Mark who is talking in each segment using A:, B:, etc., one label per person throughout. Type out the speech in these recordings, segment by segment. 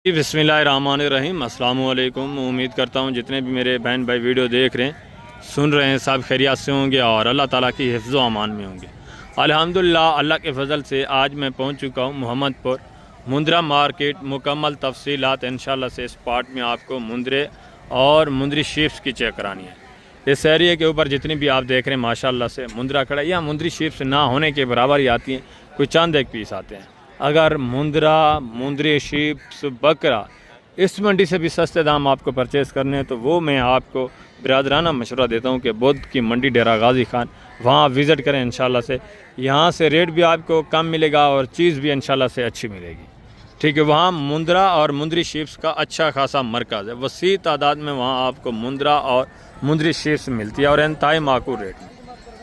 A: बिस्मिल्लाहिर्रहमानिर्रहीम। अस्सलाम वालेकुम। उम्मीद करता हूँ जितने भी मेरे बहन भाई वीडियो देख रहे हैं सुन रहे हैं सब खैरियत से होंगे और अल्लाह ताला की हिफ्ज़ व अमान में होंगे। अल्हम्दुलिल्लाह अल्लाह के फ़ज़ल से आज मैं पहुँच चुका हूँ मोहम्मदपुर मुंद्रा मार्केट। मुकम्मल तफसीलात इंशाल्लाह से इस पार्ट में आपको मुंद्रे और मुंद्री शीप्स की चेक करानी है। इस एरिया के ऊपर जितनी भी आप देख रहे हैं माशाल्लाह से मुंद्रा खड़ा या मुंद्री शीप्स ना होने के बराबर ही आती हैं, कोई चंद एक पीस आते हैं। अगर मुंद्रा मुंद्री शीप्स बकरा इस मंडी से भी सस्ते दाम आपको परचेज़ करने हैं तो वो मैं आपको बिरादराना मशवरा देता हूँ कि बुध की मंडी डेरा गाज़ी खान वहाँ विज़िट करें। इंशाल्लाह से यहाँ से रेट भी आपको कम मिलेगा और चीज़ भी इंशाल्लाह से अच्छी मिलेगी। ठीक है, वहाँ मुंद्रा और मुंद्री शीप्स का अच्छा खासा मरकज़ है। वसी तादाद में वहाँ आपको मुंद्रा और मुंद्री शीप्स मिलती है और इंतहाई माकूल रेट में।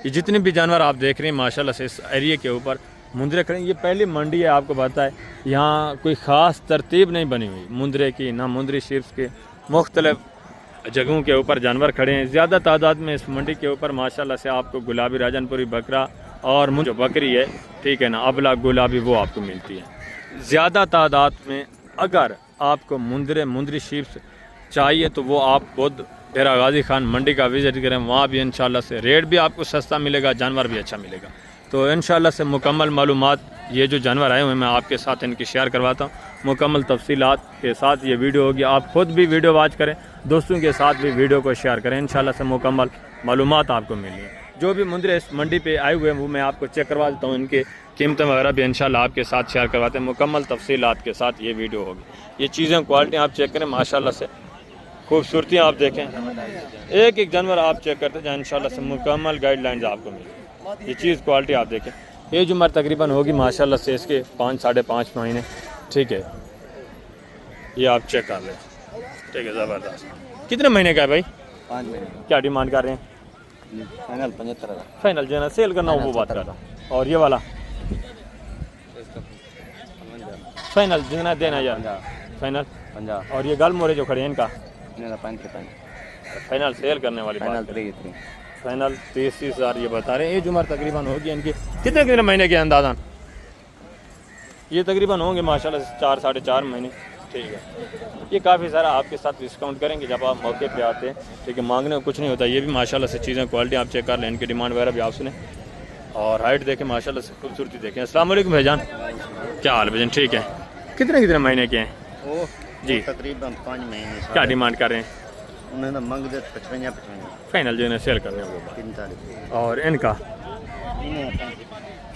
A: ये जितने भी जानवर आप देख रहे हैं माशाल्लाह से इस एरिया के ऊपर मुंद्रे खड़े, ये पहली मंडी है। आपको पता है यहाँ कोई ख़ास तरतीब नहीं बनी हुई मुंद्रे की ना मुंद्री शीप्स के। मुख्तलिफ जगहों के ऊपर जानवर खड़े हैं। ज़्यादा तादाद में इस मंडी के ऊपर माशाल्लाह से आपको गुलाबी राजनपुरी बकरा और जो बकरी है, ठीक है ना, अबला गुलाबी, वो आपको मिलती है ज़्यादा तादाद में। अगर आपको मुंद्री शीप्स चाहिए तो वो आप खुद डेरा गाज़ी खान मंडी का विज़िट करें। वहाँ भी इंशाल्लाह से रेट भी आपको सस्ता मिलेगा, जानवर भी अच्छा मिलेगा। तो इंशाल्लाह से मुकम्मल मालूमात ये जो जानवर आए हुए हैं मैं आपके साथ इनकी शेयर करवाता हूँ। मुकम्मल तफसीलात के साथ ये वीडियो होगी। आप ख़ुद भी वीडियो वॉच करें, दोस्तों के साथ भी वीडियो को शेयर करें। इंशाल्लाह से मुकम्मल मालूमात आपको मिलेंगी। जो भी मुंद्रे इस मंडी पे आए हुए हैं वो मैं आपको चेक करवा देता हूँ। इनके कीमतें वगैरह भी इंशाल्लाह आपके साथ शेयर करवाते हैं। मुकम्मल तफसीलात के साथ ये वीडियो होगी। ये चीज़ें क्वालिटी आप चेक करें माशाल्लाह से, खूबसूरती आप देखें, एक एक जानवर आप चेक करते जाएँ। इंशाल्लाह से मुकम्मल गाइडलाइंस आपको मिलेंगी। ये चीज़ क्वालिटी आप देखें। एज उम्र तकरीबन होगी माशाल्लाह से इसके 5 साढ़े 5 महीने। ठीक है, ये आप चेक कर लें। ठीक है, ज़बरदस्त। कितने महीने का है भाई?
B: 5 महीने।
A: क्या डिमांड कर रहे हैं?
B: फाइनल 75,000।
A: फाइनल जो है ना सेल करना वो बात कर रहा हूँ। और ये वाला फाइनल जितना देना यार, फाइनल
B: 50।
A: और ये गल मोरे जो खड़े हैं इनका फाइनल सेल करने वाली बात। फाइनल 30,000 ये बता रहे हैं। एज उम्र तकरीबन होगी इनकी कितने महीने के अंदाज़ा? ये तकरीबन होंगे माशाल्लाह से 4 साढ़े 4 महीने। ठीक है, ये काफ़ी सारा आपके साथ डिस्काउंट करेंगे जब आप मौके पे आते हैं। ठीक है, मांगने को कुछ नहीं होता। ये भी माशाल्लाह से चीज़ें क्वालिटी आप चेक कर लें, इनकी डिमांड वगैरह भी आप सुने और हाइट देखें माशाल्लाह से, खूबसूरती देखें। अस्सलाम वालेकुम भाईजान, क्या हाल भाईजान? ठीक है, कितने महीने के हैं जी?
B: तकरीबन 5 महीने।
A: क्या डिमांड कर रहे हैं?
B: उन्होंने मांग दे 55।
A: फाइनल जो है सेल करने वो
B: 45।
A: और इनका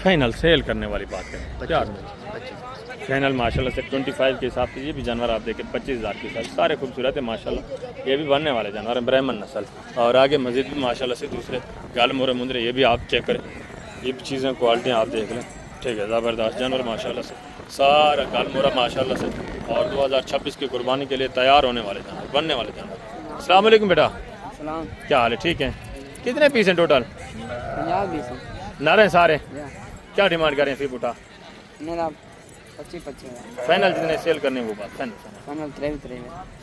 A: फाइनल सेल करने वाली बात करें क्या?
B: 25।
A: फाइनल माशाल्लाह से 25 के हिसाब से ये भी जानवर आप देखें 25,000 के हिसाब से सारे खूबसूरत है माशाल्लाह। ये भी बनने वाले जानवर हैं, ब्राह्मण नस्ल। और आगे मस्जिद भी माशाल्लाह से दूसरे गाल मोरे मुंद्रे ये भी आप चेक करें। ये भी चीज़ें क्वालिटी आप देख लें। ठीक है, ज़बरदस्त जानवर माशाल्लाह से, सारा गाल मोरा माशाल्लाह से। और 2026 की कुर्बानी के लिए तैयार होने वाले जानवर, बनने वाले जानवर। अस्सलाम वालेकुम बेटा, क्या हाल है? ठीक है, कितने पीस हैं टोटल?
B: 50
A: नारे सारे। क्या डिमांड करें फिर बूटा?
B: मेरा 25।
A: फाइनल जितने सेल करने वो बात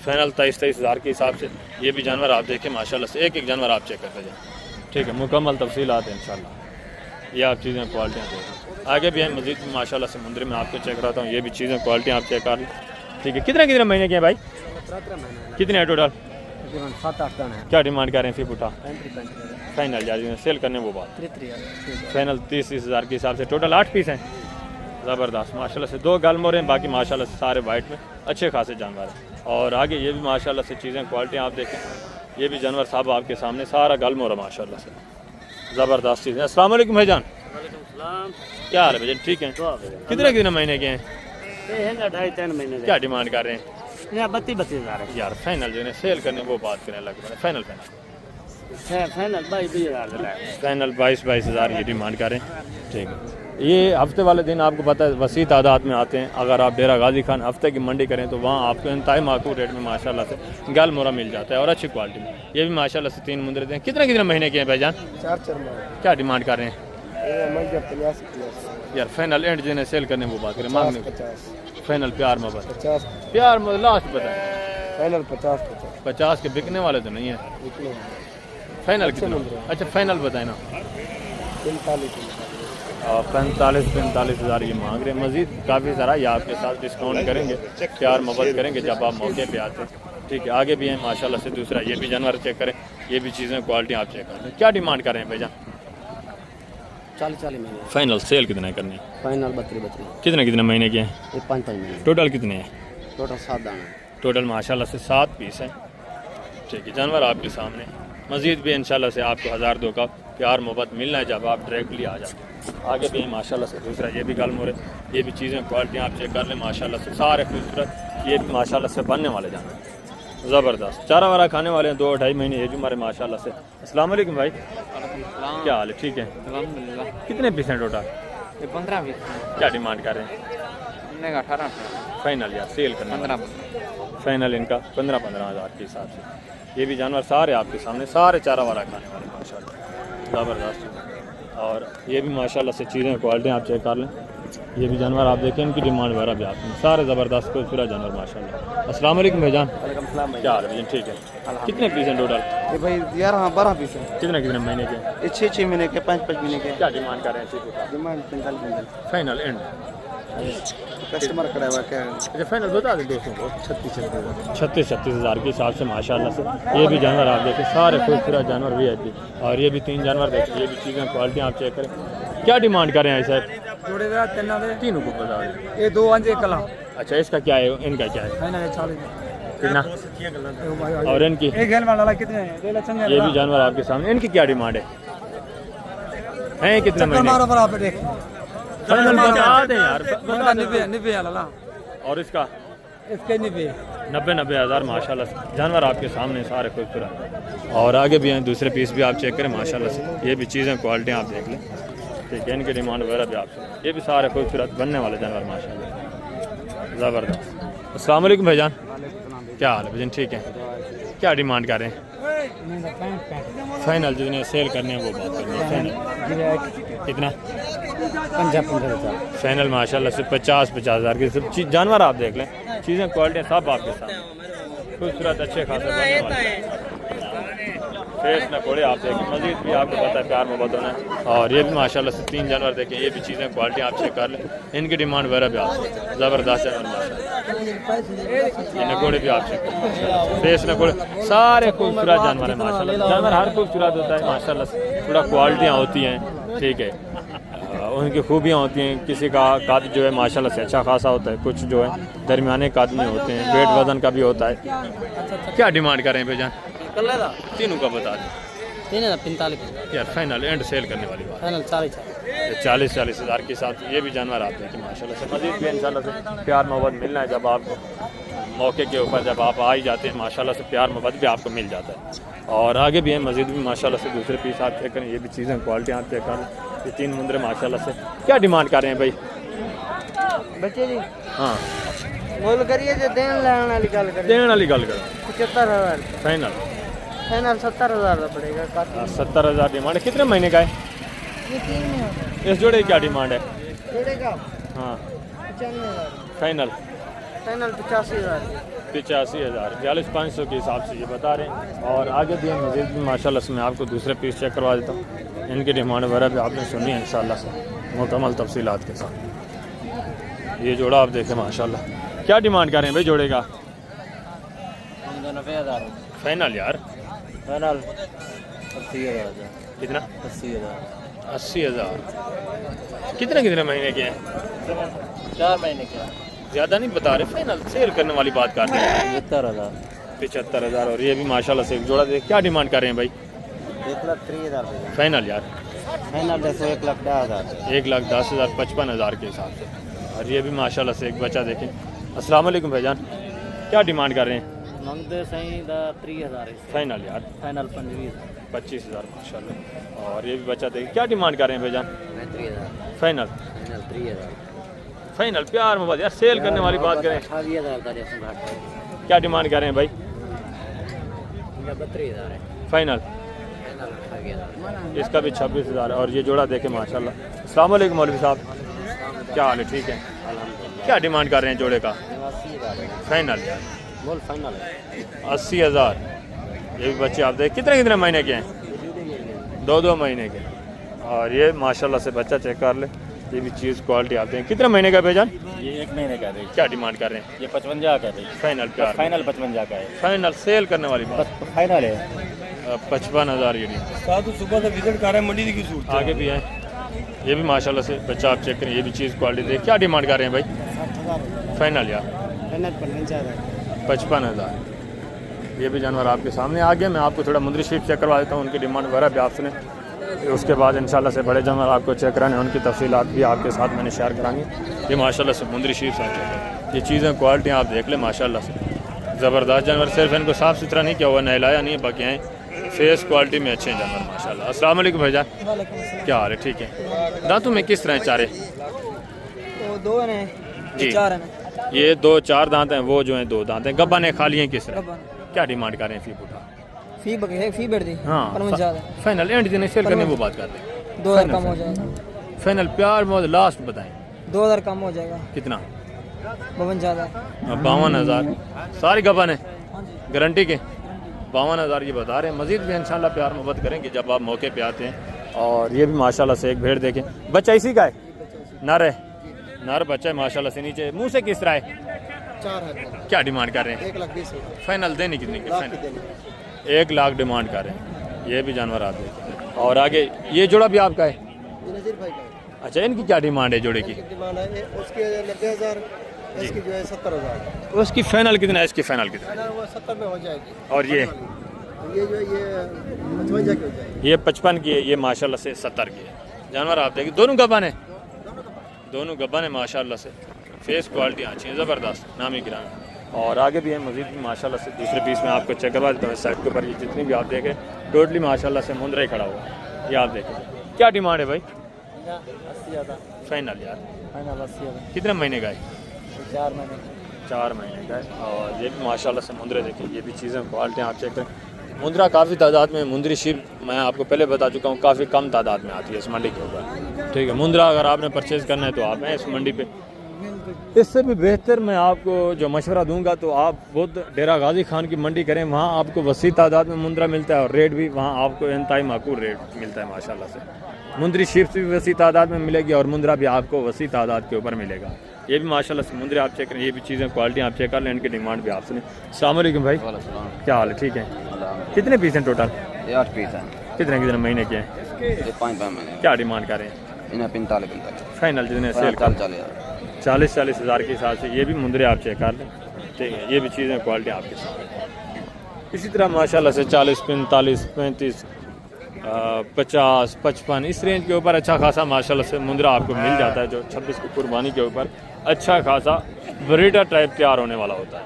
A: फाइनल 23,000 के हिसाब से। ये भी जानवर आप देखें माशाल्लाह से, एक एक जानवर आप चेक करते जाए। ठीक है, मुकम्मल तफसीलात है इंशाल्लाह। ये आप चीज़ें क्वालिटियाँ देखें। आगे भी है मस्जिद भी माशाल्लाह से मुंद्रे में आपको चेक कराता हूँ। ये भी चीज़ें क्वालिटी आप चेक कर लें। ठीक है, कितने महीने के हैं भाई?
B: 17 महीने।
A: कितने हैं टोटल?
B: 7-8 है।
A: क्या डिमांड कर रहे हैं फिर बूटा?
B: 35।
A: फाइनल यार सेल करने वो बात
B: 33,000।
A: फाइनल 30,000 के हिसाब से। टोटल 8 पीस हैं। ज़बरदस्त माशाल्लाह से, 2 गालमोर हैं, बाकी माशाल्लाह से सारे वाइट में अच्छे खासे जानवर हैं। और आगे ये भी माशाल्लाह से चीज़ें क्वालिटी आप देखें। ये भी जानवर साहब आपके सामने सारा गालमोर है माशाल्लाह से, ज़बरदस्त चीज़ें। अस्सलाम वालेकुम भाईजान, क्या हाल है भाईजान? ठीक है, कितने महीने के हैं?
B: 2.5-3 महीने।
A: क्या डिमांड कर रहे हैं?
B: 32,000 है
A: यार फाइनल जो है सेल करने वो बात करने लग रहे हैं। फाइनल 22,000 ये डिमांड करें। ठीक है, ये हफ्ते वाले दिन आपको पता है वसी तादाद में आते हैं। अगर आप डेरा गाज़ी खान हफ्ते की मंडी करें तो वहाँ आपको इंतहाई माकूल रेट में माशाल्लाह से गाल मोरा मिल जाता है और अच्छी क्वालिटी में। ये भी माशाल्लाह से 3 मुंद्रे हैं। कितने महीने के हैं भाईजान?
B: 4 महीने।
A: क्या डिमांड कर रहे हैं यार? फाइनल एंड जिन्हें सेल करने वो बात करें, मांगने
B: 50।
A: फाइनल प्यार मोहब्बत
B: 50।
A: प्यार मोहब्बत लास्ट बताएं।
B: फाइनल
A: 50 के बिकने वाले तो नहीं है। फाइनल कितना? अच्छा फाइनल बताए ना। और 45 हज़ार ये मांग रहे हैं। मज़ीद काफ़ी सारा ये आपके साथ डिस्काउंट करेंगे, प्यार मोहब्बत करेंगे जब आप मौके पे आते हैं। ठीक है, आगे भी हैं माशाल्लाह से। दूसरा ये भी जानवर चेक करें, ये भी चीज़ें क्वालिटी आप चेक करें। क्या डिमांड कर रहे हैं भाईजान?
B: 40 महीने
A: फाइनल सेल कितने करने हैं?
B: फाइनल 32
A: कितने महीने के हैं?
B: ये 5 महीने
A: टोटल कितने हैं?
B: टोटल 7 दाना
A: टोटल माशाल्लाह से 7 पीस हैं। ठीक है, जानवर आपके सामने। मज़ीद भी इंशाल्लाह से आपको 1002 का प्यार मोहब्बत मिलना है जब आप डायरेक्टली आ जाते हैं। आगे भी हैं माशाल्लाह से। दूसरा ये भी गाल मोरे, ये भी चीज़ें क्वालिटी आप चेक कर लें माशाल्लाह से। सारे खूबसूरत ये भी माशाल्लाह से बनने वाले जानवर ज़बरदस्त। चारा वारा खाने वाले हैं 2-2.5 महीने ये भी हमारे माशाल्लाह से। अस्सलाम वालेकुम भाई, क्या हाल है? ठीक है, कितने पीस हैं टोटल?
B: 15 20
A: क्या डिमांड कर रहे हैं?
B: 18
A: फाइनल यार सेल करना 15 फाइनल इनका 15 हज़ार के हिसाब से। ये भी जानवर सारे आपके सामने, सारे चारा वाला खाने वाले माशाल्लाह ज़बरदस्त। और ये भी माशाल्लाह से चीज़ें क्वालिटी आप चेक कर लें। ये भी जानवर आप देखें, इनकी डिमांड वगैरह भी आपने सारे ज़बरदस्त खूबसूरत जानवर माशाल्लाह। अस्सलाम वालेकुम भाईजान, क्या हाल है भाईजान? ठीक है, कितने पीस हैं टोटल?
B: ये भाई यार हाँ 12 पीस है।
A: कितने महीने के?
B: ये 6 महीने के 5 महीने के।
A: क्या डिमांड कर रहे हैं चीज़ों का?
B: डिमांड 45
A: फाइनल एंड
B: कस्टमर खड़ा हुआ क्या है?
A: अच्छा फाइनल बता दें दोस्तों को। 36 हज़ार के हिसाब से माशाल्लाह से। ये भी जानवर आप देखें, सारे खूबसूरत जानवर भी है। और ये भी 3 जानवर देखें, ये भी चीज़ें क्वालिटी आप चेक करें। क्या डिमांड कर रहे हैं सर? तीनों को बता दें।
B: ये 2 अंज एक कला।
A: अच्छा इसका क्या है, इनका क्या है?
B: फाइनल 40
A: कितना? और इनकी
B: एक हेल वाला कितने हैं?
A: ये भी जानवर आपके सामने, इनकी क्या डिमांड है? हैं कितने महीने?
B: बराबर देख
A: फाइनल बता दें यार, बता दें।
B: 90 वाला
A: और इसका
B: इसके
A: 90 हज़ार माशाल्लाह से। जानवर आपके सामने सारे खूबसूरत। और आगे भी हैं, दूसरे पीस भी आप चेक करें माशाल्लाह से। ये भी चीज़ें क्वालिटी आप देख लें। ठीक है, इनकी डिमांड वगैरह भी आपसे। ये भी सारे खूबसूरत बनने वाले जानवर माशाल्लाह ज़बरदस्त। अस्सलाम वालेकुम भाईजान, क्या हाल है भाईजान? ठीक है, क्या डिमांड कर रहे हैं? फाइनल जितने सेल करने हैं वो बात करनी है। फाइनल कितना?
B: 50
A: फाइनल माशाल्लाह से 50 हज़ार की सब चीज़ जानवर आप देख लें, चीज़ें क्वालिटी सब आपके साथ खूबसूरत अच्छे खासे बनने वाले। फेस न कोड़े आप देखें, मज़ीद भी आपको पता है प्यार मोहब्बत होना है। और ये भी माशाल्लाह से 3 जानवर देखें, ये भी चीज़ें क्वालिटी आप चेक कर लें। इनकी डिमांड वगैरह भी आप ज़बरदस्त जानवर माशाल्लाह। ये नकोड़े भी आप चेक करें, फेस नकोड़े सारे खूबसूरत जानवर हैं माशाल्लाह। जानवर हर खूबसूरत होता है माशाल्लाह से। थोड़ा क्वालिटियाँ होती हैं, ठीक है, उनकी खूबियाँ होती हैं। किसी का कद जो है माशाल्लाह से अच्छा खासा होता है, कुछ जो है दरमियाने कद में होते हैं, वेट वज़न का भी होता है। क्या डिमांड करें भाईजान? तीनों का बता दें।
B: 45
A: यार फाइनल एंड सेल करने वाली बात।
B: फाइनल
A: 40 हज़ार के हिसाब से ये भी जानवर आते हैं कि माशाल्लाह से। मज़ीद भी इंशाल्लाह से प्यार मोहब्बत मिलना है जब आपको मौके के ऊपर, जब आप आ ही जाते हैं माशाल्लाह से प्यार मोहब्बत भी आपको मिल जाता है। और आगे भी हैं मज़ीद भी माशाल्लाह से। दूसरे पीस आप चेक करें, ये भी चीज़ें क्वालिटी आप चेक करें। ये 3 मुंदरे माशाल्लाह से। क्या डिमांड कर रहे हैं भाई?
B: बच्चे जी
A: हाँ
B: बोल करिए जो देने वाली गल करिए।
A: देने वाली गल करो।
B: 75,000
A: फाइनल
B: फाइनल 70,000 का पड़ेगा।
A: 70 हज़ार डिमांड है। कितने महीने का है?
B: ये 3 में होता
A: इस जोड़े की क्या डिमांड है?
B: जोड़े का
A: हाँ
B: 95,000
A: फाइनल
B: फाइनल 85,000
A: 85,000 42,500 के हिसाब से ये बता रहे हैं। और आगे भी हम मज़ीद भी माशाल्लाह से मैं आपको दूसरे पीस चेक करवा देता हूँ। इनकी डिमांड वगैरह भी आपने सुनी है इंशाल्लाह से मुकम्मल तफसीलात के साथ। ये जोड़ा आप देखें माशाल्लाह। क्या डिमांड कर रहे हैं भाई जोड़े का?
B: 90,000
A: फाइनल यार
B: फाइनल 80,000
A: कितना?
B: 80,000
A: 80,000। कितने महीने के हैं?
B: 4 महीने का
A: ज़्यादा नहीं बता रहे, फाइनल सेल करने वाली बात कर रहे हैं।
B: 75,000
A: 75,000। और ये भी माशाल्लाह से एक जोड़ा देख। क्या डिमांड कर रहे हैं भाई?
B: 1,03,000
A: फाइनल यार
B: फाइनल 1,10,000
A: 1,10,000 55,000 के हिसाब से। और ये भी माशाल्लाह से एक बच्चा देखें। अस्सलाम वालेकुम भाईजान, क्या डिमांड कर रहे हैं?
B: मंगते सही 3,000
A: फाइनल यार
B: फाइनल
A: 25,000 माशाल्लाह। और ये भी बच्चा देखें। क्या डिमांड कर रहे हैं भाईजान?
B: 3,000
A: फाइनल
B: फाइनल 3,000
A: फाइनल प्यार मोहब्बत यार सेल करने वाली बात करें।
B: 28,000 का जैसे घाट है।
A: क्या डिमांड कर रहे हैं भाई?
B: 32,000 है
A: फाइनल
B: फाइनल 28,000
A: इसका भी 26,000। और ये जोड़ा देखें माशाल्लाह। अस्सलाम वालेकुम मौलवी साहब, क्या हाल है? ठीक है, क्या डिमांड कर रहे हैं जोड़े का?
B: 80,000
A: फाइनल यार
B: बोल फाइनल है
A: 80,000। ये भी बच्चे आप देख कितने महीने के हैं? 2 महीने के। और ये माशाल्लाह से बच्चा चेक कर ले, ये भी चीज़ क्वालिटी आते हैं। कितने महीने का भाईजान?
C: ये 1 महीने का है।
A: क्या डिमांड कर रहे हैं?
C: ये 55 का है।
A: फाइनल प्यार
C: फाइनल 55 का है।
A: फाइनल सेल करने वाली बात
C: बस फाइनल है।
A: 55,000 ये
C: साधु सुबह से विजिट कर रहे हैं मंडी की सूरत।
A: आगे भी आए, ये भी माशाल्लाह से बच्चा आप चेक करें, ये भी चीज़ क्वालिटी दे। क्या डिमांड कर रहे हैं भाई? फाइनल यार 55,000। ये भी जानवर आपके सामने आ गया। मैं आपको थोड़ा मुंदरी शीप चेक करवा देता हूँ, उनकी डिमांड वगैरह भी आप सुने। उसके बाद इंशाल्लाह से बड़े जानवर आपको चेक कराने, उनकी तफसीलात भी आपके साथ मैंने शेयर करानी। ये माशाल्लाह से मुंदरी शीप से चेक, ये चीज़ें क्वालिटी आप देख लें माशाल्लाह से ज़बरदस्त जानवर। सिर्फ इनको साफ़ सुथरा नहीं किया हुआ, नहलाया नहीं है, बाकी हैं फेस क्वालिटी में अच्छे जानवर माशाल्लाह। अस्सलाम वालेकुम भाईजान, क्या हाल है? ठीक है। दांतों में किस तरह है चारे?
D: दो हैं
A: जी,
D: चार हैं।
A: ये 2-4 दांत हैं, वो जो हैं 2 दांत हैं। गब्बा ने खाली हैं किस तरह? क्या डिमांड कर रहे हैं फी पुटा?
D: फी बैठ दी।
A: हाँ फाइनल एंड जिन्हें सेल करने वो बात कर रहे हैं।
D: 2000 कम हो जाएगा।
A: फाइनल प्यार बहुत लास्ट बताएं
D: 2000 कम हो जाएगा।
A: कितना?
D: 52,000।
A: 52,000 सारी गबन है, गारंटी के 52,000 ये बता रहे हैं। मजीद भी इंशाल्लाह प्यार मोहब्बत करेंगे जब आप मौके पे आते हैं। और ये भी माशाल्लाह से एक भेड़ देखें, बच्चा इसी का है, नर है, नर बच्चा है माशाल्लाह से। नीचे मुँह से किस तरह है?
D: 4 है।
A: क्या डिमांड कर रहे हैं?
D: 1,20,000।
A: फाइनल देने कितने की? फाइनल 1 लाख डिमांड कर रहे हैं। ये भी जानवर आते हैं। और आगे ये जोड़ा भी आपका है?
D: नजीर भाई का।
A: अच्छा, इनकी क्या डिमांड है जोड़े की?
D: डिमांड है उसके 90,000, इसकी जो है 70,000।
A: उसकी फाइनल कितना है? इसकी फाइनल कितना है?
D: वो 70 में हो जाएगी।
A: और ये
D: जो है ये 55 की हो जाएगी।
A: ये 55 की है, ये माशाल्लाह से 70 की है। जानवर आप देखिए, दोनों गब्बन है, दोनों गब्बन है माशाल्लाह से। फेस क्वालिटी अच्छी है, ज़बरदस्त नामी गिराना। और आगे भी है मजीद भी माशाल्लाह से। दूसरे पीस में आपको चेक करवा देता हूँ। साइड के ऊपर ये जितनी भी आप देखें टोटली माशाल्लाह से मुंदरा ही खड़ा हुआ है। ये आप देखें, क्या डिमांड है भाई?
D: 80,000
A: फाइनल यार
D: फाइनल 80,000।
A: कितने महीने का है?
D: 4 महीने।
A: 4 महीने का है। और ये भी माशाल्लाह से मुंदरे देखें, ये भी चीज़ें क्वालिटी आप चेक करें। मुंदरा काफ़ी तादाद में, मुंदरी शीप मैं आपको पहले बता चुका हूँ काफ़ी कम तादाद में आती है इस मंडी के ऊपर। ठीक है, मुंदरा अगर आपने परचेज़ करना है तो आप हैं इस मंडी पे। इससे भी बेहतर मैं आपको जो मशवरा दूंगा तो आप खुद डेरा गाजी खान की मंडी करें, वहाँ आपको वसी तादाद में मुंदरा मिलता है और रेट भी वहाँ आपको इंतहाई माकूल रेट मिलता है माशाल्लाह से। मुंदरी शीप से भी वसी तादाद में मिलेगी और मुंदरा भी आपको वसी तादाद के ऊपर मिलेगा। ये भी माशाल्लाह से मुंदरी आप चेक करें, ये भी चीज़ें क्वालिटी आप चेक कर लें, इनकी डिमांड भी आप सुने। अस्सलाम वालेकुम भाई, क्या हाल है? ठीक है। कितने पीस हैं टोटल?
B: 8 पीस है।
A: कितने महीने के हैं?
B: ये 5 महीने।
A: क्या डिमांड कर रहे हैं?
B: इन्हें 45
A: फाइनल जितने सेल कर 40 हज़ार के हिसाब से। ये भी मुंदरे आप चेक कर लें, ठीक है। ये भी चीज़ें क्वालिटी आपके साथ। इसी तरह माशाल्लाह से 40, 45, 35, 50, 55 इस रेंज के ऊपर अच्छा खासा माशाल्लाह से मुंदरा आपको मिल जाता है, जो 26 की कुर्बानी के ऊपर अच्छा खासा ब्रीडर टाइप तैयार होने वाला होता है।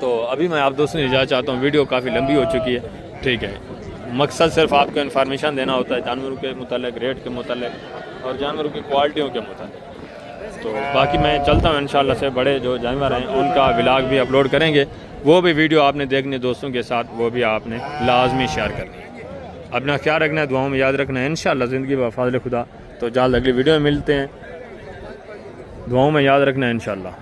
A: तो अभी मैं आप दोस्तों से इजाज़त चाहता हूँ, वीडियो काफ़ी लंबी हो चुकी है, ठीक है। मकसद सिर्फ आपको इन्फॉर्मेशन देना होता है जानवरों के मुतालिक, रेट के मुतालिक और जानवरों की क्वालिटियों के मुतालिक। तो बाकी मैं चलता हूँ इंशाल्लाह से। बड़े जो जानवर हैं उनका व्लॉग भी अपलोड करेंगे, वो भी वीडियो आपने देखने दोस्तों के साथ, वो भी आपने लाजमी शेयर करनी है। अपना ख्याल रखना है, दुआओं में याद रखना है। इंशाल्लाह ज़िंदगी बफ़ज़ल खुदा तो जल्द अगली वीडियो में मिलते हैं। दुआओं में याद रखना है इंशाल्लाह।